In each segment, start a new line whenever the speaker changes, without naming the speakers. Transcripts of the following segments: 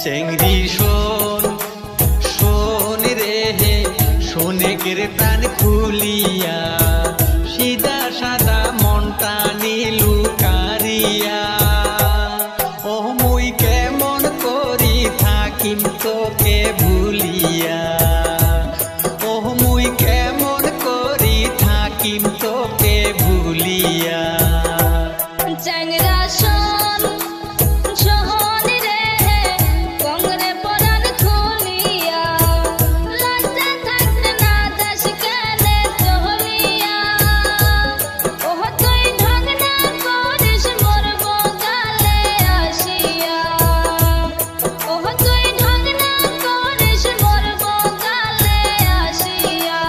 চেংড়ি শোন শোন রে হে শোনেকের প্রাণ খুলিয়া সিধা সাদা মনটা নীলু কারিয়া ও মুই কেমন করি থাকিম তোকে ভুলিয়া ও মুই কেমন করি থাকিম তোকে ভুলিয়া
চ্যাংড়া শোন শোন রে কংরে পরাণ খুলিয়া লজ্জা থাকতে না যাস কেনে চলিয়া ওহ তুই ঢং না করিস মোর বগালে আসিয়া ওহ তুই ঢং না করিস মোর বগালে আসিয়া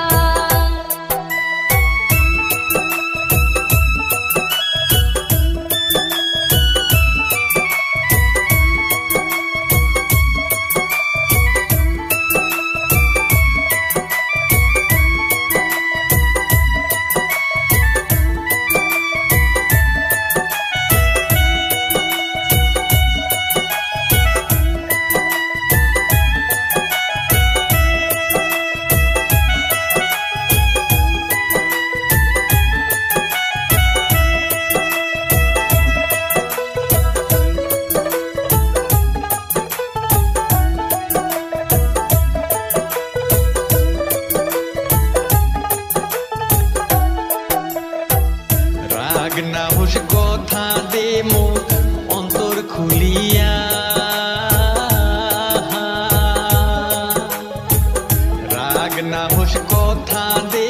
রাগ না হোস কথা দে মোর অন্তর খুলিয়া রাগ না হোস কথা দে